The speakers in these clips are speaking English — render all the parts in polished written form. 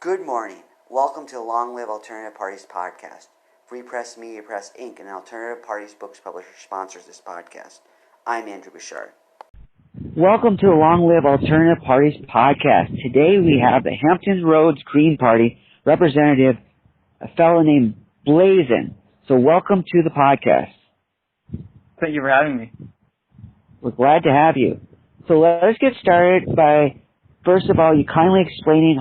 Good morning. Welcome to the Long Live Alternative Parties podcast. Free Press Media Press Inc., an alternative parties books publisher, sponsors this podcast. I'm Andrew Bouchard. Welcome to the Long Live Alternative Parties podcast. Today we have the Hampton Roads Green Party representative, a fellow named Blaizen. So welcome to the podcast. Thank you for having me. We're glad to have you. So let's get started by, first of all, you kindly explaining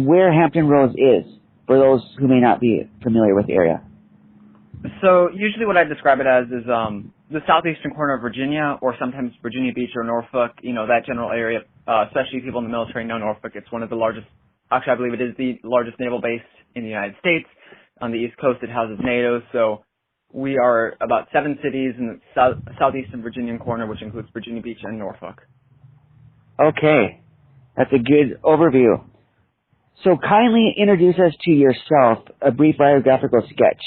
where Hampton Roads is, for those who may not be familiar with the area. So usually what I describe it as is the southeastern corner of Virginia, or sometimes Virginia Beach or Norfolk, that general area, especially people in the military know Norfolk. It's one of the largest, actually I believe it is the largest naval base in the United States. On the East Coast it houses NATO, so we are about 7 cities in the southeastern Virginian corner, which includes Virginia Beach and Norfolk. Okay, that's a good overview. So kindly introduce us to yourself, a brief biographical sketch.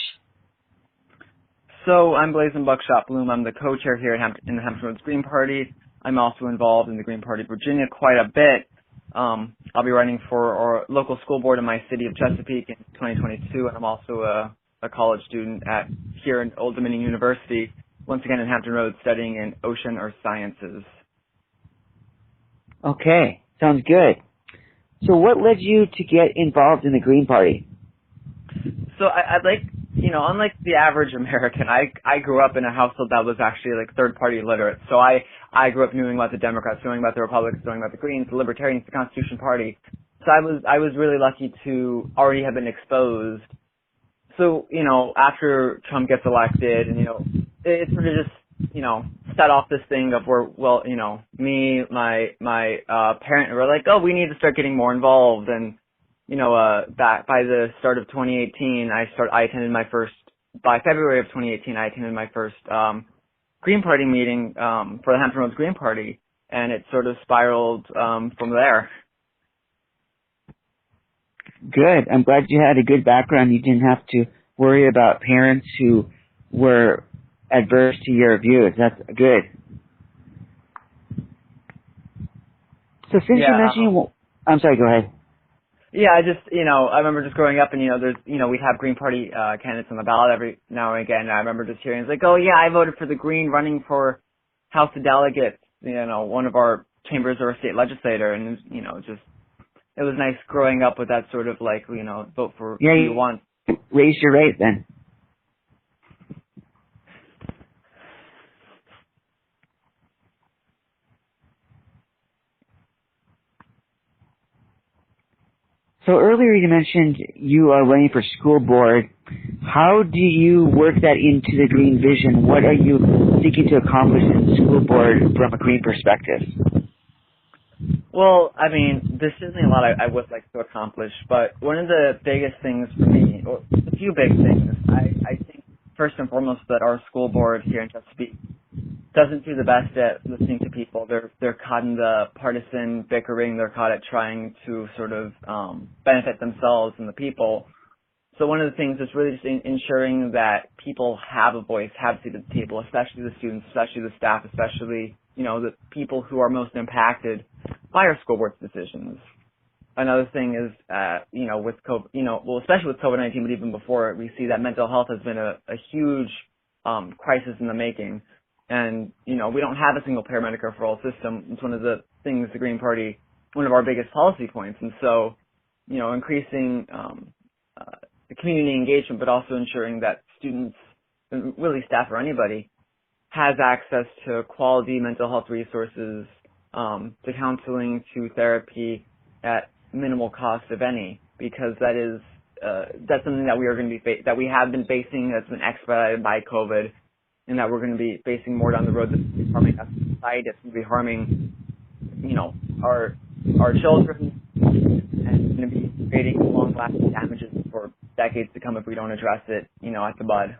So I'm Blaizen Buckshot Bloom. I'm the co-chair here in the Hampton Roads Green Party. I'm also involved in the Green Party of Virginia quite a bit. I'll be running for our local school board in my city of Chesapeake in 2022, and I'm also a college student here at Old Dominion University, once again in Hampton Roads, studying in ocean earth sciences. Okay, sounds good. So what led you to get involved in the Green Party? So I'd like, unlike the average American, I grew up in a household that was actually third-party literate. So I grew up knowing about the Democrats, knowing about the Republicans, knowing about the Greens, the Libertarians, the Constitution Party. So I was really lucky to already have been exposed. So, after Trump gets elected and, it sort of just, set off this thing of where, me, my parent were like, oh, we need to start getting more involved. And, back by the start of 2018, by February of 2018, I attended my first, Green Party meeting, for the Hampton Roads Green Party. And it sort of spiraled, from there. Good. I'm glad you had a good background. You didn't have to worry about parents who were adverse to your views. That's good. So since you mentioned, I'm sorry, go ahead. Yeah, I remember just growing up and, we'd have Green Party candidates on the ballot every now and again. And I remember just hearing, it's like, oh yeah, I voted for the Green running for House of Delegates, one of our chambers or a state legislator. And, it was nice growing up with that sort of vote for who you want. Raise your rate then. So earlier you mentioned you are running for school board. How do you work that into the Green Vision? What are you seeking to accomplish in the school board from a Green perspective? Well, there's certainly a lot I would like to accomplish, but one of the biggest things for me, or a few big things, I think first and foremost that our school board here in Chesapeake doesn't do the best at listening to people. They're caught in the partisan bickering. They're caught at trying to sort of benefit themselves and the people. So one of the things is really just ensuring that people have a voice, have a seat at the table, especially the students, especially the staff, especially the people who are most impacted by our school board's decisions. Another thing is, with COVID, especially with COVID-19, but even before, we see that mental health has been a huge crisis in the making. And, we don't have a single paramedic referral system. It's one of the things the Green Party, one of our biggest policy points. And so, increasing the community engagement, but also ensuring that students, really staff or anybody, has access to quality mental health resources, to counseling, to therapy at minimal cost, if any, because that's something that we are going to be that we have been facing, that's been expedited by COVID, and that we're going to be facing more down the road. That's going to be harming us as a society. It's going to be harming, our children, and going to be creating long-lasting damages for decades to come if we don't address it, at the bud.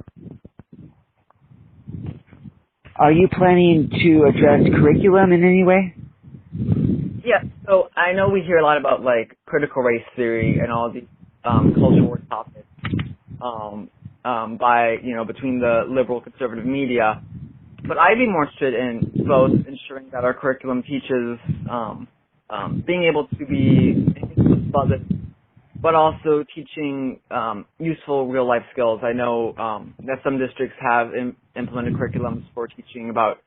Are you planning to address curriculum in any way? Yeah, so I know we hear a lot about critical race theory and all these culture war topics between the liberal conservative media, but I'd be more interested in both ensuring that our curriculum teaches being able to be above it, but also teaching useful real-life skills. I know that some districts have implemented curriculums for teaching about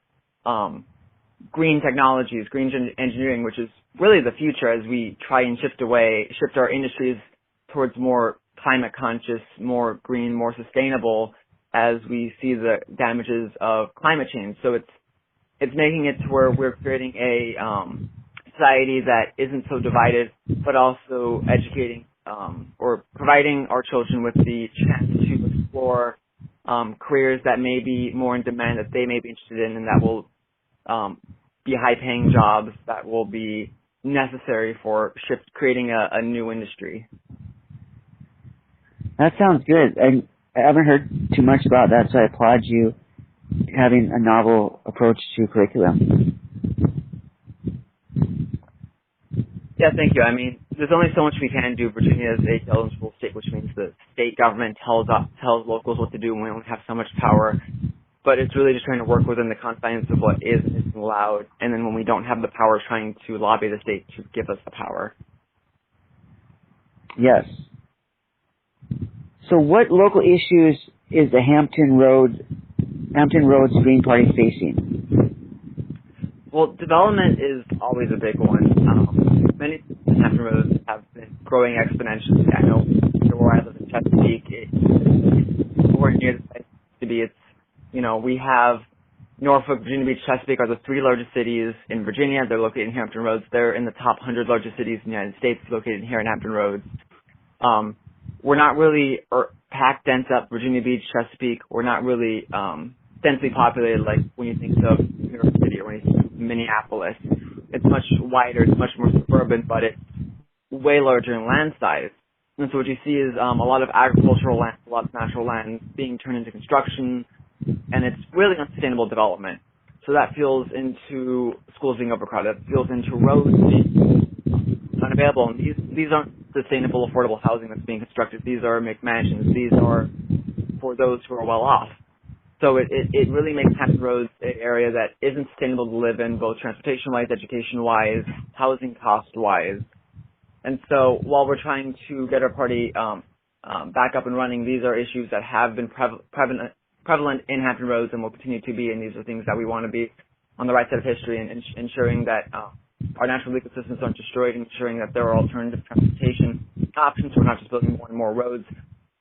green technologies, green engineering, which is really the future as we try and shift our industries towards more climate conscious, more green, more sustainable as we see the damages of climate change. So it's making it to where we're creating a society that isn't so divided, but also educating or providing our children with the chance to explore careers that may be more in demand, that they may be interested in, and that will be high-paying jobs that will be necessary for creating a new industry. That sounds good. I haven't heard too much about that, so I applaud you having a novel approach to curriculum. Yeah, thank you. I mean, there's only so much we can do. Virginia is a children's school state, which means the state government tells locals what to do, and we only have so much power. But it's really just trying to work within the confines of what is and isn't allowed, and then when we don't have the power, trying to lobby the state to give us the power. Yes. So what local issues is the Hampton Roads Green Party facing? Well, development is always a big one. Many Hampton Roads have been growing exponentially. I know where I live in Chesapeake, it's nowhere near the place to be. We have Norfolk, Virginia Beach, Chesapeake are the three largest cities in Virginia. They're located in Hampton Roads. They're in the top 100 largest cities in the United States, located here in Hampton Roads. We're not really packed dense up Virginia Beach, Chesapeake. We're not really densely populated like when you think of New York City or when you think of Minneapolis. It's much wider, it's much more suburban, but it's way larger in land size. And so what you see is a lot of agricultural land, a lot of natural land being turned into construction, and it's really unsustainable development. So that fuels into schools being overcrowded, that fuels into roads being unavailable. And these aren't sustainable, affordable housing that's being constructed. These are McMansions. These are for those who are well off. So it really makes Hampton Roads an area that isn't sustainable to live in, both transportation-wise, education-wise, housing cost-wise. And so while we're trying to get our party back up and running, these are issues that have been prevalent in Hampton Roads and will continue to be, and these are things that we want to be on the right side of history and ensuring that our natural ecosystems aren't destroyed, ensuring that there are alternative transportation options. We're not just building more and more roads,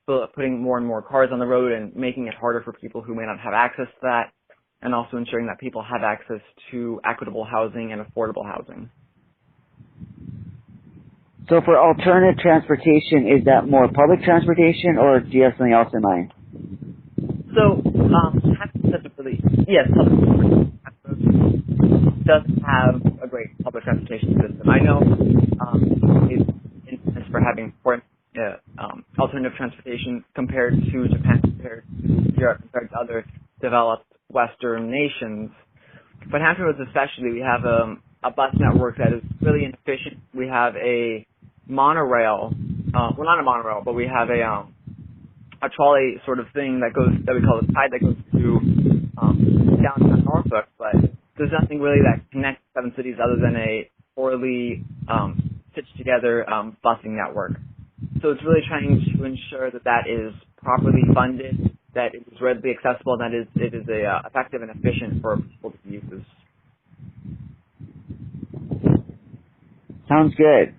but putting more and more cars on the road and making it harder for people who may not have access to that, and also ensuring that people have access to equitable housing and affordable housing. So for alternative transportation, is that more public transportation, or do you have something else in mind? So, Hampton doesn't really, yes, public transportation doesn't have a great public transportation system. I know it's infamous for having alternative transportation compared to Japan, compared to Europe, compared to other developed Western nations. But Hampton Roads especially, we have a bus network that is really inefficient. We have a monorail, well, not a monorail, but we have a trolley sort of thing that we call a tide that goes to downtown Norfolk, but there's nothing really that connects 7 cities other than a poorly stitched together busing network. So it's really trying to ensure that is properly funded, that it is readily accessible, and that it is effective and efficient for people to use. Sounds good.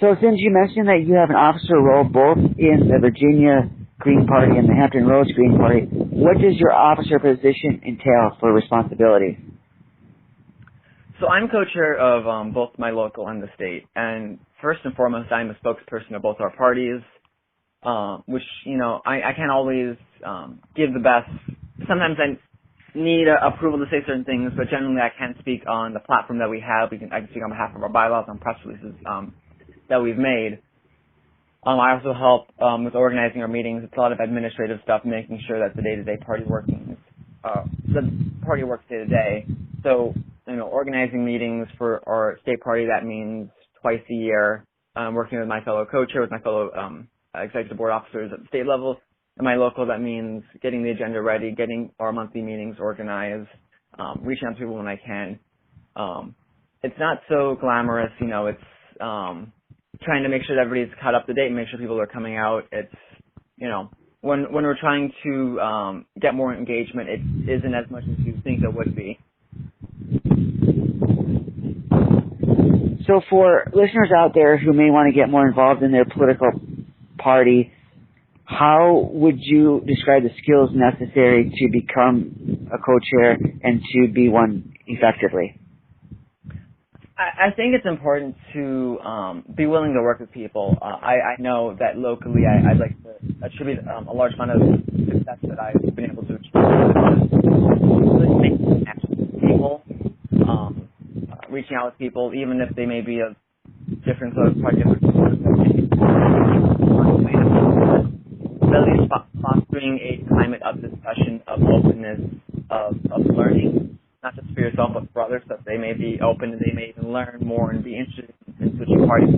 So since you mentioned that you have an officer role both in the Virginia Green Party and the Hampton Roads Green Party, what does your officer position entail for responsibility? So I'm co-chair of both my local and the state, and first and foremost, I'm a spokesperson of both our parties, which, I can't always give the best. Sometimes I need approval to say certain things, but generally I can speak on the platform that we have. I can speak on behalf of our bylaws, on press releases that we've made. I also help with organizing our meetings. It's a lot of administrative stuff, making sure that the day-to-day party workings, the party works day-to-day. So, organizing meetings for our state party, that means twice a year, working with my fellow co-chair, with my fellow executive board officers at the state level. And my local, that means getting the agenda ready, getting our monthly meetings organized, reaching out to people when I can, it's not so glamorous. It's trying to make sure that everybody's caught up to date and make sure people are coming out. It's, when we're trying to get more engagement, it isn't as much as you think it would be. So for listeners out there who may want to get more involved in their political party, how would you describe the skills necessary to become a co-chair and to be one effectively? I think it's important to be willing to work with people. I know that locally I'd like to attribute a large amount of success that I've been able to achieve really making connections with people, reaching out with people, even if they may be of different political party, really fostering a climate of discussion, of openness, of learning, not just for yourself but for others, that they may be open and they may even learn more and be interested in switching parties.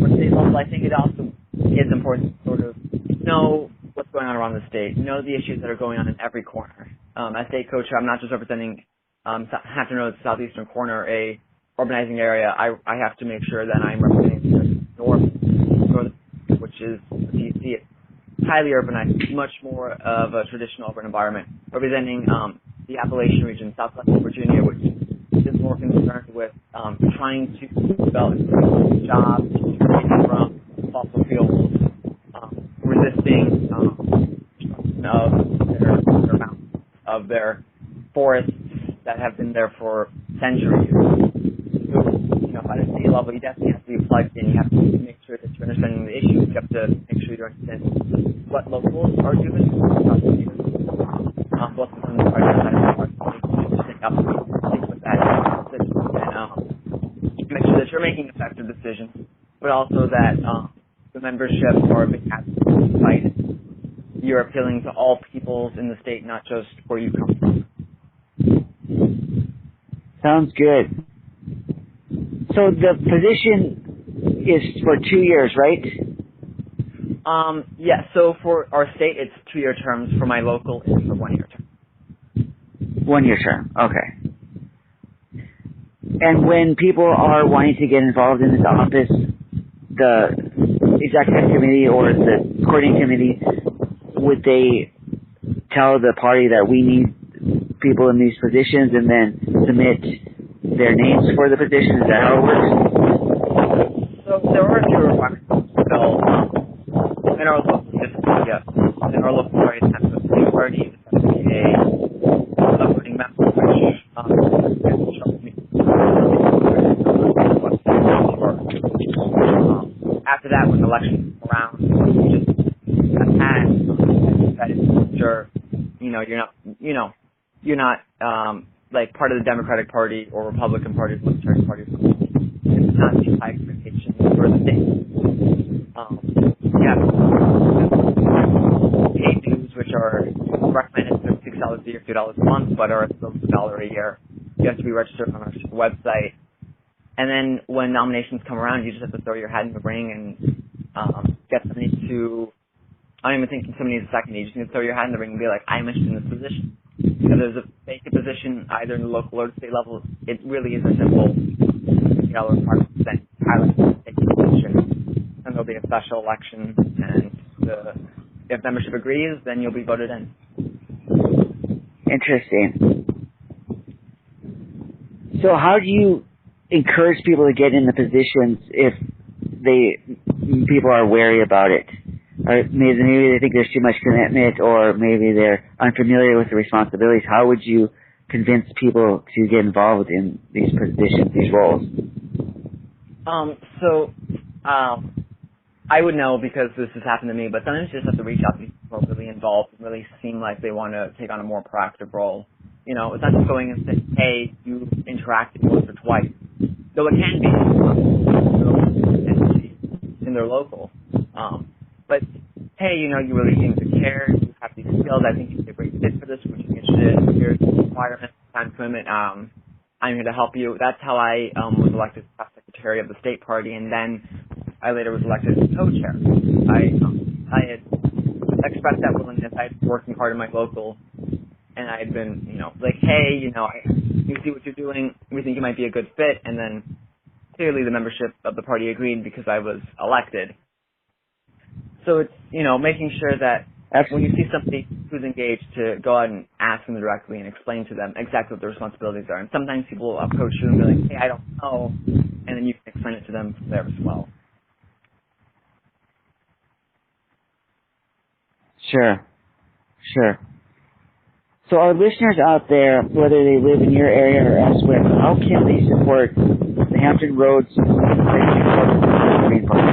For state level, I think it also is important to sort of know what's going on around the state, know the issues that are going on in every corner. As state co-chair, I'm not just representing Hampton Road's southeastern corner, a urbanizing area. I have to make sure that I'm representing the north, which is the DC. It's highly urbanized, much more of a traditional urban environment, representing the Appalachian region, southwestern Virginia, which is more concerned with trying to develop jobs from fossil fuels, resisting of their forests that have been there for centuries. So, at a state level, you definitely have to be plugged in. You have to make sure that you're understanding the issues. You have to make sure you understand what locals are doing, what the ones are with that, and make sure that you're making effective decisions, but also that the membership are being invited. You're appealing to all peoples in the state, not just where you come from. Sounds good. So the position is for 2 years, right? Yes. So for our state, it's 2-year terms. For my local, it's a 1-year term. 1-year term. Okay. And when people are wanting to get involved in this office, the executive committee or the coordinating committee, would they tell the party that we need people in these positions and then submit their names for the position? Is that how it works? So there are a few requirements to fill in our local in our local party. It has to be a party, it has to be a voting member, which after that, when the election comes around, you just attack that is sure you're not like part of the Democratic Party or Republican Party or Libertarian Party. It's not the high expectations for the state. Paid dues, which are recommended for $6 a year, $2 a month, but are still $1 a year. You have to be registered on our website. And then when nominations come around, you just have to throw your hat in the ring and get somebody to, I don't even think somebody needs a second. You just need to throw your hat in the ring and be like, I'm interested in this position. If there's a vacant position either in the local or the state level, it really is a simple requirement to take the position. And there'll be a special election, and if membership agrees, then you'll be voted in. Interesting. So how do you encourage people to get in the positions if people are wary about it? Or maybe they think there's too much commitment, or maybe they're unfamiliar with the responsibilities. How would you convince people to get involved in these positions, these roles? I would know because this has happened to me, but sometimes you just have to reach out to people who are really involved and really seem like they want to take on a more proactive role. It's not just going and saying, hey, you interacted once or twice. Though it can be in their local. But, hey, you really seem to care, you have these skills, I think you'd be a great fit for this, would you be interested, here's the requirements, time commitment, I'm here to help you. That's how I was elected as secretary of the state party, and then I later was elected as co-chair. I had expressed that willingness. I had been working hard in my local, and I had been, like, hey, we see what you're doing, we think you might be a good fit, and then clearly the membership of the party agreed because I was elected. So it's, making sure that when you see somebody who's engaged, to go out and ask them directly and explain to them exactly what their responsibilities are. And sometimes people will approach you and be like, hey, I don't know, and then you can explain it to them from there as well. Sure. So our listeners out there, whether they live in your area or elsewhere, how can they support the Hampton Roads Green Party?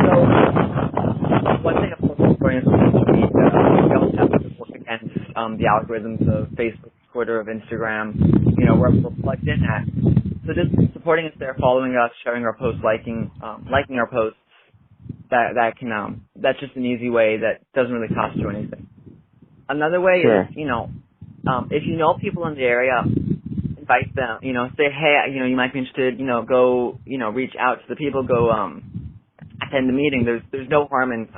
So, one thing I'm looking for is we also have to work against the algorithms of Facebook, Twitter, of Instagram, where we're plugged in at. So just supporting us there, following us, sharing our posts, liking our posts, that's just an easy way that doesn't really cost you anything. Another way is, if you know people in the area, invite them, say, hey, you might be interested, go, reach out to the people, go, attend the meeting. There's no harm in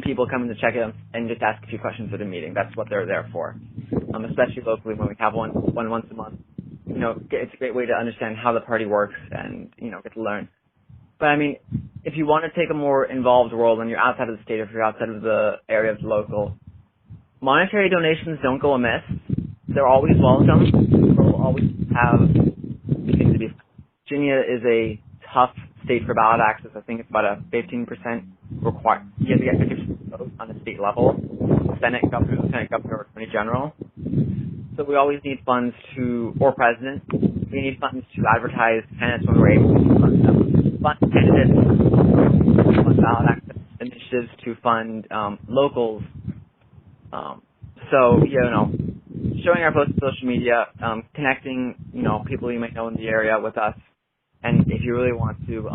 people coming to check in and just ask a few questions at a meeting. That's what they're there for. Especially locally when we have one once a month. It's a great way to understand how the party works and, get to learn. But I mean, if you want to take a more involved role and you're outside of the state, if you're outside of the area of the local, monetary donations don't go amiss. They're always welcome. We'll always have things to be. Virginia is a tough state for ballot access. I think it's about a 15% required. You have to get 50% vote on the state level. Senate governor, or Attorney General. So we always need funds or president. We need funds to advertise candidates when we're able to fund them. Fund candidates, fund ballot access initiatives, to fund locals. So, showing our posts on social media, connecting, people you might know in the area with us, and if you really want to,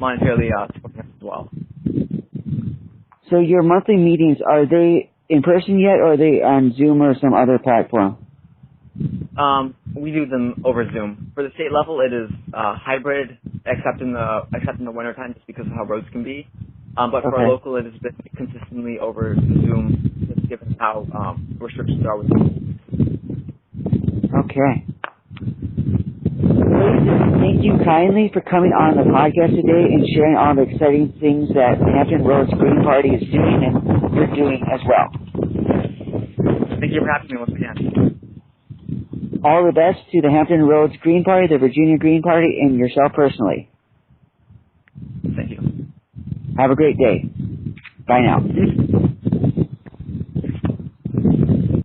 monetarily support us as well. So your monthly meetings, are they in person yet, or are they on Zoom or some other platform? We do them over Zoom. For the state level, it is hybrid, except in the wintertime, just because of how roads can be. But for our local, it has been consistently over Zoom, just given how restrictions are with Zoom. Okay. Thank you kindly for coming on the podcast today and sharing all the exciting things that the Hampton Roads Green Party is doing and you're doing as well. Thank you for having me once again. All the best to the Hampton Roads Green Party, the Virginia Green Party, and yourself personally. Thank you. Have a great day. Bye now.